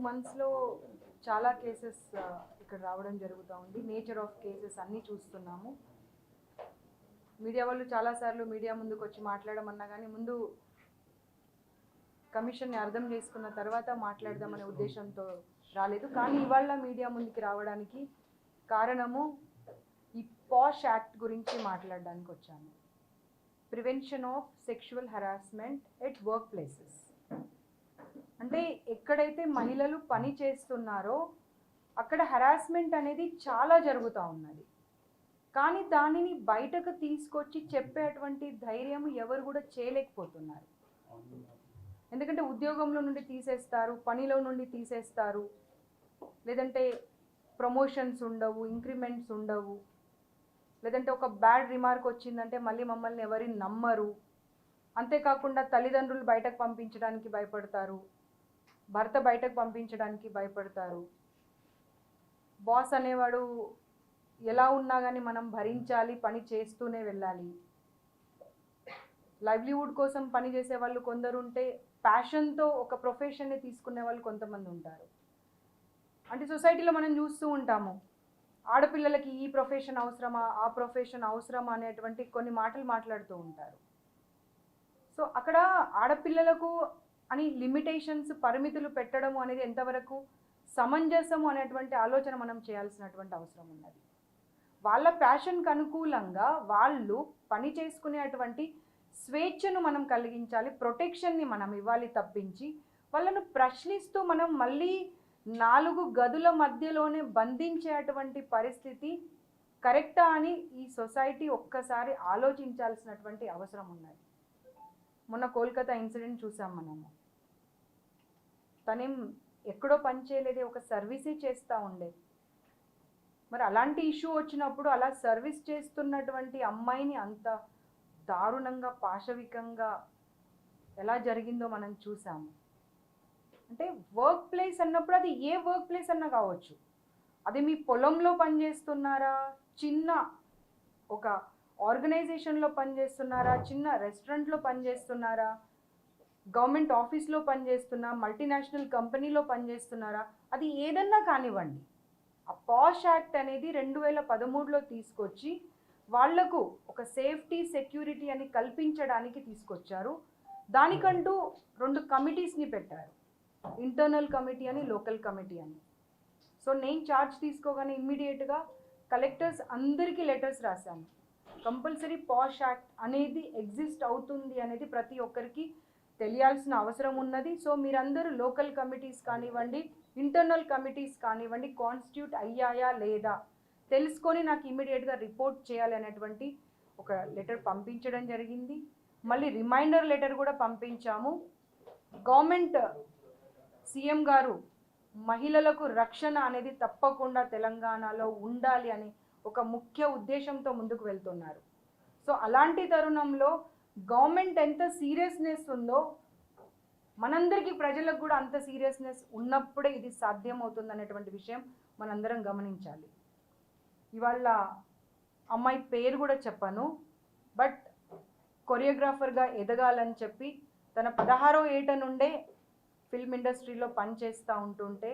మంత్స్లో చాలా కేసెస్ ఇక్కడ రావడం జరుగుతూ ఉంది. నేచర్ ఆఫ్ కేసెస్ అన్నీ చూస్తున్నాము. మీడియా వాళ్ళు చాలాసార్లు మీడియా ముందుకు వచ్చి మాట్లాడమన్నా కానీ ముందు కమిషన్ని అర్థం చేసుకున్న తర్వాత మాట్లాడదామనే ఉద్దేశంతో రాలేదు. కానీ ఇవాళ మీడియా ముందుకు రావడానికి కారణము ఈ పాష్ యాక్ట్ గురించి మాట్లాడడానికి వచ్చాను. Prevention of sexual harassment at work places. అంటే ఎక్కడైతే మహిళలు పని చేస్తున్నారో అక్కడ హరాస్మెంట్ అనేది చాలా జరుగుతూ ఉన్నది. కానీ దానిని బయటకు తీసుకొచ్చి చెప్పేటువంటి ధైర్యం ఎవరు కూడా చేయలేకపోతున్నారు. ఎందుకంటే ఉద్యోగంలో నుండి తీసేస్తారు, పనిలో నుండి తీసేస్తారు, లేదంటే ప్రమోషన్స్ ఉండవు, ఇంక్రిమెంట్స్ ఉండవు, లేదంటే ఒక బ్యాడ్ రిమార్క్ వచ్చిందంటే మళ్ళీ మమ్మల్ని ఎవరిని నమ్మరు. అంతేకాకుండా తల్లిదండ్రులు బయటకు పంపించడానికి భయపడతారు, భర్త బయటకు పంపించడానికి భయపడతారు. బాస్ అనేవాడు ఎలా ఉన్నా కానీ మనం భరించాలి, పని చేస్తూనే వెళ్ళాలి. లైవ్లీవుడ్ కోసం పని చేసే వాళ్ళు కొందరు ఉంటే ప్యాషన్తో ఒక ప్రొఫెషన్ని తీసుకునే వాళ్ళు కొంతమంది ఉంటారు. అంటే సొసైటీలో మనం చూస్తూ ఉంటాము, ఆడపిల్లలకి ఈ ప్రొఫెషన్ అవసరమా, ఆ ప్రొఫెషన్ అవసరమా అనేటువంటి కొన్ని మాటలు మాట్లాడుతూ ఉంటారు. సో అక్కడ ఆడపిల్లలకు అని లిమిటేషన్స్, పరిమితులు పెట్టడం అనేది ఎంతవరకు సమంజసము అనేటువంటి ఆలోచన మనం చేయాల్సినటువంటి అవసరం ఉన్నది. వాళ్ళ ప్యాషన్కి అనుకూలంగా వాళ్ళు పని చేసుకునేటువంటి స్వేచ్ఛను మనం కలిగించాలి, ప్రొటెక్షన్ని మనం ఇవ్వాలి తప్పించి వాళ్ళను ప్రశ్నిస్తూ మనం మళ్ళీ 4 గదుల మధ్యలోనే బంధించేటువంటి పరిస్థితి కరెక్టా అని ఈ సొసైటీ ఒక్కసారి ఆలోచించాల్సినటువంటి అవసరం ఉన్నది. మొన్న కోల్కతా ఇన్సిడెంట్ చూసాం మనము. తనేం ఎక్కడో పని చేయలేదే, ఒక సర్వీసే చేస్తూ ఉండే. మరి అలాంటి ఇష్యూ వచ్చినప్పుడు అలా సర్వీస్ చేస్తున్నటువంటి అమ్మాయిని అంత దారుణంగా, పాశవికంగా ఎలా జరిగిందో మనం చూసాము. అంటే వర్క్ ప్లేస్ అన్నప్పుడు అది ఏ వర్క్ ప్లేస్ అన్నా కావచ్చు. అది మీ పొలంలో పనిచేస్తున్నారా, చిన్న ఒక ఆర్గనైజేషన్లో పనిచేస్తున్నారా, చిన్న రెస్టారెంట్లో పనిచేస్తున్నారా, గవర్నమెంట్ ఆఫీస్లో పనిచేస్తున్నా, మల్టీనేషనల్ కంపెనీలో పనిచేస్తున్నారా, అది ఏదన్నా కానివ్వండి. ఆ పాష్ యాక్ట్ అనేది 2013లో తీసుకొచ్చి వాళ్లకు ఒక సేఫ్టీ, సెక్యూరిటీ అని కల్పించడానికి తీసుకొచ్చారు. దానికంటూ 2 కమిటీస్ని పెట్టారు, ఇంటర్నల్ కమిటీ అని, లోకల్ కమిటీ అని. సో నేను ఛార్జ్ తీసుకోగానే ఇమ్మీడియట్గా కలెక్టర్స్ అందరికీ లెటర్స్ రాశాను. కంపల్సరీ పాష్ యాక్ట్ అనేది ఎగ్జిస్ట్ అవుతుంది అనేది ప్రతి ఒక్కరికి తెలియాల్సిన అవసరం ఉన్నది. సో మీరందరూ లోకల్ కమిటీస్ కానివ్వండి, ఇంటర్నల్ కమిటీస్ కానివ్వండి, కాన్స్టిట్యూట్ అయ్యాయా లేదా తెలుసుకొని నాకు ఇమ్మీడియట్గా రిపోర్ట్ చేయాలి అనేటువంటి ఒక లెటర్ పంపించడం జరిగింది. మళ్ళీ రిమైండర్ లెటర్ కూడా పంపించాము. గవర్నమెంట్ సీఎం గారు మహిళలకు రక్షణ అనేది తప్పకుండా తెలంగాణలో ఉండాలి అని ఒక ముఖ్య ఉద్దేశంతో ముందుకు వెళ్తున్నారు. సో అలాంటి తరుణంలో గవర్నమెంట్ ఎంత సీరియస్నెస్ ఉందో మనందరికీ, ప్రజలకు కూడా అంత సీరియస్నెస్ ఉన్నప్పుడే ఇది సాధ్యమవుతుంది అనేటువంటి విషయం మనందరం గమనించాలి. ఇవాళ అమ్మాయి పేరు కూడా చెప్పను, బట్ కొరియోగ్రాఫర్గా ఎదగాలని చెప్పి తన 16వ ఏట నుండే ఫిల్మ్ ఇండస్ట్రీలో పనిచేస్తూ ఉంటుంటే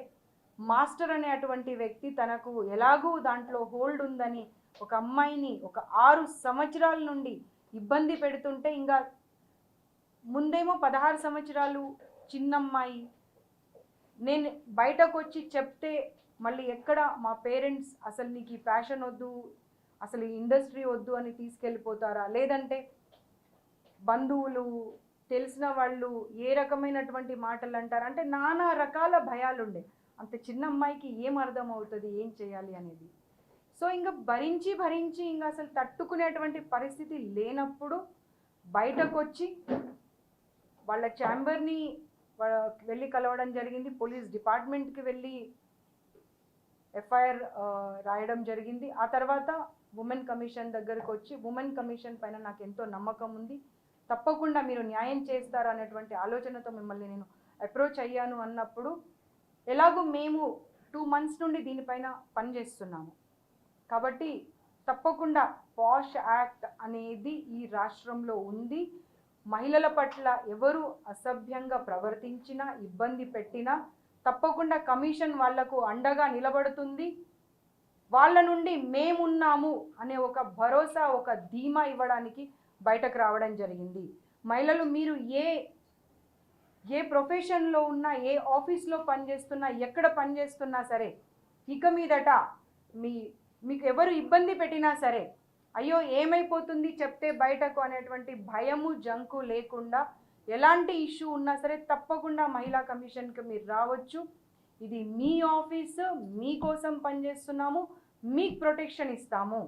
మాస్టర్ అనేటువంటి వ్యక్తి తనకు ఎలాగూ దాంట్లో హోల్డ్ ఉందని ఒక అమ్మాయిని ఒక 6 సంవత్సరాల నుండి ఇబ్బంది పెడుతుంటే, ఇంకా ముందేమో 16 సంవత్సరాలు చిన్నమ్మాయి, నేను బయటకు వచ్చి చెప్తే మళ్ళీ ఎక్కడ మా పేరెంట్స్ అసలు నీకు ఈ ప్యాషన్ వద్దు, అసలు ఈ ఇండస్ట్రీ వద్దు అని తీసుకెళ్ళిపోతారా, లేదంటే బంధువులు, తెలిసిన వాళ్ళు ఏ రకమైనటువంటి మాటలు అంటారు, అంటే నానా రకాల భయాలు ఉండే. అంత చిన్న అమ్మాయికి ఏం అర్థం అవుతుంది, ఏం చేయాలి అనేది. సో ఇంకా భరించి భరించి ఇంకా అసలు తట్టుకునేటువంటి పరిస్థితి లేనప్పుడు బయటకు వచ్చి వాళ్ళ ఛాంబర్ని వెళ్ళి కలవడం జరిగింది. పోలీస్ డిపార్ట్మెంట్కి వెళ్ళి ఎఫ్ఐఆర్ రాయడం జరిగింది. ఆ తర్వాత ఉమెన్ కమిషన్ దగ్గరకు వచ్చి, ఉమెన్ కమిషన్ పైన నాకు ఎంతో నమ్మకం ఉంది, తప్పకుండా మీరు న్యాయం చేస్తారు అనేటువంటి ఆలోచనతో మిమ్మల్ని నేను అప్రోచ్ అయ్యాను అన్నప్పుడు, ఎలాగో మేము 2 మంత్స్ నుండి దీనిపైన పనిచేస్తున్నాము కాబట్టి తప్పకుండా పాష్ యాక్ట్ అనేది ఈ రాష్ట్రంలో ఉంది. మహిళల పట్ల ఎవరు అసభ్యంగా ప్రవర్తించినా, ఇబ్బంది పెట్టినా తప్పకుండా కమిషన్ వాళ్లకు అండగా నిలబడుతుంది. వాళ్ళ నుండి మేమున్నాము అనే ఒక భరోసా, ఒక ధీమా ఇవ్వడానికి బయటకు రావడం జరిగింది. మహిళలు మీరు ఏ ప్రొఫెషన్లో ఉన్నా, ఏ ఆఫీస్లో పనిచేస్తున్నా, ఎక్కడ పనిచేస్తున్నా సరే, ఇక మీదట మీకు ఎవరు ఇబ్బంది పెట్టినా సరే, అయ్యో ఏమైపోతుంది చెప్తే బయటకు అనేటువంటి భయము జంకు లేకుండా ఎలాంటి ఇష్యూ ఉన్నా సరే తప్పకుండా మహిళా కమిషన్కి మీరు రావచ్చు. ఇది మీ ఆఫీసు, మీకోసం పనిచేస్తున్నాము, మీకు ప్రొటెక్షన్ ఇస్తాము.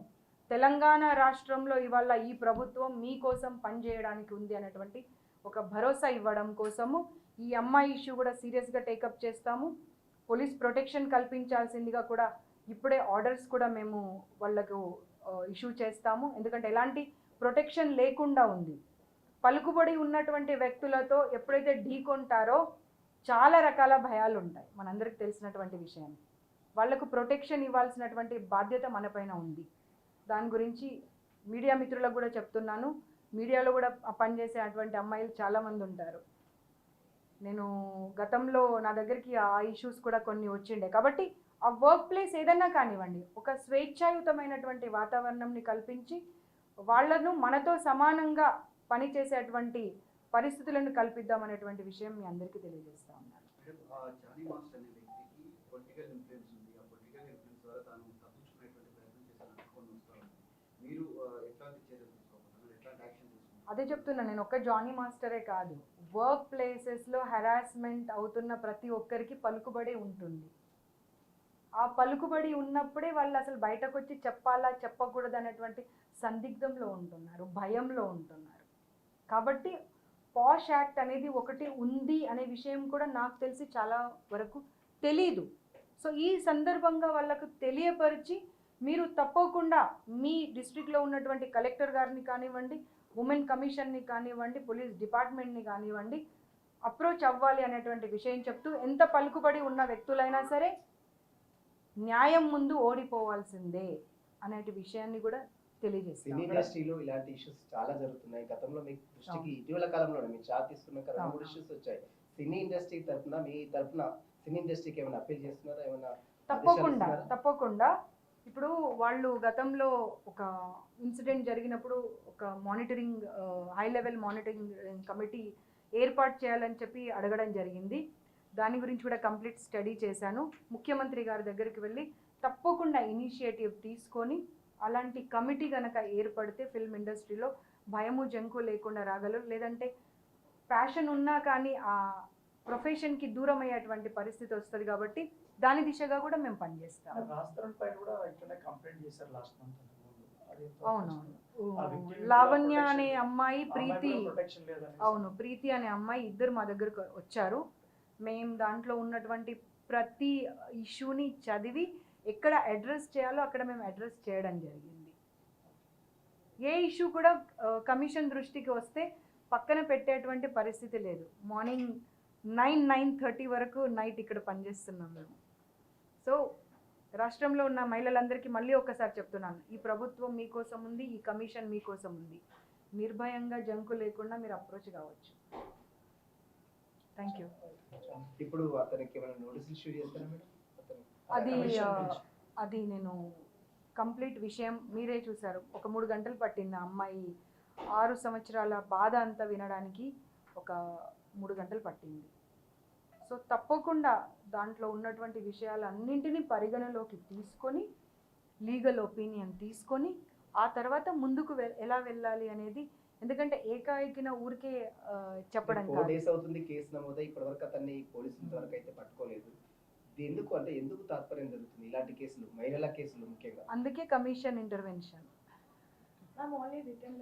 తెలంగాణ రాష్ట్రంలో ఇవాళ ఈ ప్రభుత్వం మీకోసం పనిచేయడానికి ఉంది అనేటువంటి ఒక భరోసా ఇవ్వడం కోసము ఈ అమ్మాయి ఇష్యూ కూడా సీరియస్గా టేకప్ చేస్తాము. పోలీస్ ప్రొటెక్షన్ కల్పించాల్సిందిగా కూడా ఇప్పుడే ఆర్డర్స్ కూడా మేము వాళ్ళకు ఇష్యూ చేస్తాము. ఎందుకంటే ఎలాంటి ప్రొటెక్షన్ లేకుండా ఉంది. పలుకుబడి ఉన్నటువంటి వ్యక్తులతో ఎప్పుడైతే ఢీకొంటారో చాలా రకాల భయాలు ఉంటాయి, మనందరికి తెలిసినటువంటి విషయం. వాళ్లకు ప్రొటెక్షన్ ఇవ్వాల్సినటువంటి బాధ్యత మనపైన ఉంది. దాని గురించి మీడియా మిత్రులకు కూడా చెప్తున్నాను. మీడియాలో కూడా పనిచేసేటువంటి అమ్మాయిలు చాలామంది ఉంటారు. నేను గతంలో నా దగ్గరికి ఆ ఇష్యూస్ కూడా కొన్ని వచ్చిండే. కాబట్టి ఆ వర్క్ ప్లేస్ ఏదన్నా కానివ్వండి, ఒక స్వేచ్ఛాయుతమైనటువంటి వాతావరణంని కల్పించి వాళ్లను మనతో సమానంగా పనిచేసేటువంటి పరిస్థితులను కల్పిద్దాం అనేటువంటి విషయం మీ అందరికీ తెలియజేస్తా ఉన్నాను. అదే చెప్తున్నా నేను, ఒక్క జానీ మాస్టరే కాదు, వర్క్ ప్లేసెస్లో హెరాస్మెంట్ అవుతున్న ప్రతి ఒక్కరికి పలుకుబడి ఉంటుంది. ఆ పలుకుబడి ఉన్నప్పుడే వాళ్ళు అసలు బయటకు వచ్చి చెప్పాలా చెప్పకూడదు అనేటువంటి సందిగ్ధంలో ఉంటున్నారు, భయంలో ఉంటున్నారు. కాబట్టి పాష్ యాక్ట్ అనేది ఒకటి ఉంది అనే విషయం కూడా నాకు తెలిసి చాలా వరకు తెలీదు. సో ఈ సందర్భంగా వాళ్ళకు తెలియపరిచి మీరు తప్పకుండా మీ డిస్ట్రిక్ట్లో ఉన్నటువంటి కలెక్టర్ గారిని కానివ్వండి, ఉమెన్ కమిషన్ని కానివ్వండి, పోలీస్ డిపార్ట్మెంట్ని కానివ్వండి అప్రోచ్ అవ్వాలి అనేటువంటి విషయం చెప్తూ, ఎంత పలుకుబడి ఉన్న వ్యక్తులైనా సరే న్యాయం ముందు ఓడిపోవాల్సిందే అనేటి విషయాన్ని కూడా తెలియజేస్తాం. సినీ ఇండస్ట్రీలో ఇలాంటి ఇష్యూస్ చాలా జరుగుతున్నాయి. గతంలో మీ దృష్టికి ఇటీవల కాలంలో మీరు చార్జ్ తీసుకున్నాక 2-3 ఇష్యూస్ వచ్చాయి. సినీ ఇండస్ట్రీ తరఫున మీ తరఫున సినీ ఇండస్ట్రీకి ఏమైనా అప్పీల్ చేస్తున్నారా? ఏమైనా? తప్పకుండా. ఇప్పుడు వాళ్ళు గతంలో ఒక ఇన్సిడెంట్ జరిగినప్పుడు ఒక monitoring high level monitoring committee ఏర్పాటు చేయాలని చెప్పి అడగడం జరిగింది. దాని గురించి కూడా కంప్లీట్ స్టడీ చేశాను. ముఖ్యమంత్రి గారి దగ్గరికి వెళ్ళి తప్పకుండా ఇనిషియేటివ్ తీసుకొని అలాంటి కమిటీ కనుక ఏర్పడితే ఫిల్మ్ ఇండస్ట్రీలో భయము జంకు లేకుండా రాగలరు. లేదంటే ప్యాషన్ ఉన్నా కానీ ఆ ప్రొఫెషన్కి దూరం అయ్యేటువంటి పరిస్థితి వస్తుంది. కాబట్టి దాని దిశగా కూడా మేము పనిచేస్తాం. అవునవును, లావణ్య అనే అమ్మాయి, ప్రీతి అనే అమ్మాయి ఇద్దరు మా దగ్గరకు వచ్చారు. మేము దాంట్లో ఉన్నటువంటి ప్రతి ఇష్యూని చదివి ఎక్కడ అడ్రస్ చేయాలో అక్కడ మేము అడ్రస్ చేయడం జరిగింది. ఏ ఇష్యూ కూడా కమిషన్ దృష్టికి వస్తే పక్కన పెట్టేటువంటి పరిస్థితి లేదు. మార్నింగ్ 9-9:30 వరకు నైట్ ఇక్కడ పనిచేస్తున్నాం మేము. సో రాష్ట్రంలో ఉన్న మహిళలందరికీ మళ్ళీ ఒకసారి చెప్తున్నాను, ఈ ప్రభుత్వం మీకోసం ఉంది, ఈ కమిషన్ మీకోసం ఉంది. నిర్భయంగా జంకు లేకుండా మీరు అప్రోచ్ కావచ్చు. Thank you. ఇప్పుడు అతనికి ఏమైనా నోటీస్ ఇష్యూ చేస్తారా మేడం? అది నేను కంప్లీట్ విషయం మీరే చూశారు. ఒక 3 గంటలు పట్టింది ఆ అమ్మాయి 6 సంవత్సరాల బాధ అంతా వినడానికి, ఒక 3 గంటలు పట్టింది. సో తప్పకుండా దాంట్లో ఉన్నటువంటి విషయాలన్నింటినీ పరిగణలోకి తీసుకొని లీగల్ ఒపీనియన్ తీసుకొని ఆ తర్వాత ముందుకు ఎలా వెళ్ళాలి అనేది, ఎందుకంటే ఏకాఏకిన ఊరికే చెప్పడం కాదు. 4 days అవుతుంది కేసు నమోదై, ఇప్పటివరకు అతన్ని పోలీసుల వరకు అయితే పట్టుకోలేదు. ఎందుకు అంటే ఎందుకు తాత్పర్యం జరుగుతుంది ఇలాంటి కేసులు, మహిళల కేసులు ముఖ్యంగా? అందుకే కమిషన్ ఇంటర్వెన్షన్.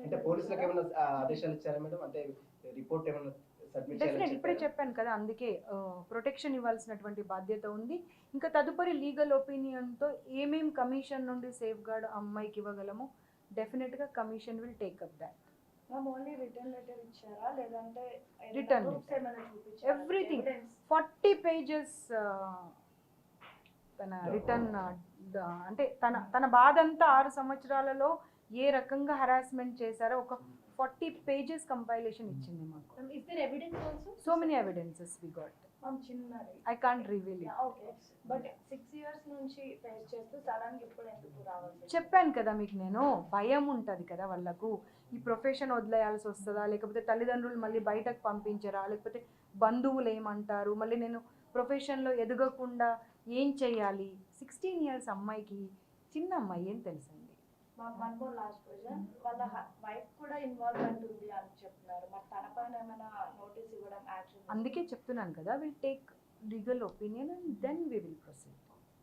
అంటే పోలీసులకు ఏమైనా ఆదేశాలు ఇచ్చారా మేడం? అంటే రిపోర్ట్ ఏమైనా సబ్మిట్ చేయాలని? ఇప్పుడే చెప్పాను కదా, అందుకే ప్రొటెక్షన్ ఇవ్వాల్సినటువంటి బాధ్యత ఉంది. ఇంకా తదుపరి లీగల్ ఒపీనియన్తో ఏమేం కమిషన్ నుండి సేఫ్ గార్డ్ అమ్మాయికి ఇవ్వగలమో డెఫినెట్గా commission will take up that. Only return letter ఇచ్చారా లేదంటే రిటర్న్ ఎవ్రీథింగ్ 40 pages తన రిటర్న్, అంటే తన బాధ అంతా 6 సంవత్సరాలలో ఏ రకంగా హరాస్మెంట్ చేశారో ఒక 40 pages కంపైలేషన్ ఇచ్చింది మాకు. Is there evidence also? So many evidences we got. చిన్నది. I can't reveal it. Okay, but 6 years నుంచి ఫేస్ చేస్తూ సడన్ గా ఇప్పుడు ఎందుకు రావాల్సి చెప్పాను కదా మీకు, నేను భయం ఉంటుంది కదా వాళ్ళకు, ఈ ప్రొఫెషన్ వదిలేయాల్సి వస్తుందా, లేకపోతే తల్లిదండ్రులు మళ్ళీ బయటకు పంపించరా, లేకపోతే బంధువులు ఏమంటారు, మళ్ళీ నేను ప్రొఫెషన్లో ఎదగకుండా ఏం చేయాలి. 16 years అమ్మాయికి, చిన్న అమ్మాయి, ఏం తెలుసండి. వన్ మోర్ లాస్ట్ క్వశ్చన్, వాళ్ళ వైఫ్ కూడా ఇన్వాల్వ్మెంట్ ఉంది అని చెప్తున్నారు, మరి తన పైన ఏమైనా నోటీస్ ఇవ్వడం, యాక్షన్? అందుకే చెప్తున్నాను కదా, will take legal opinion and then we will proceed.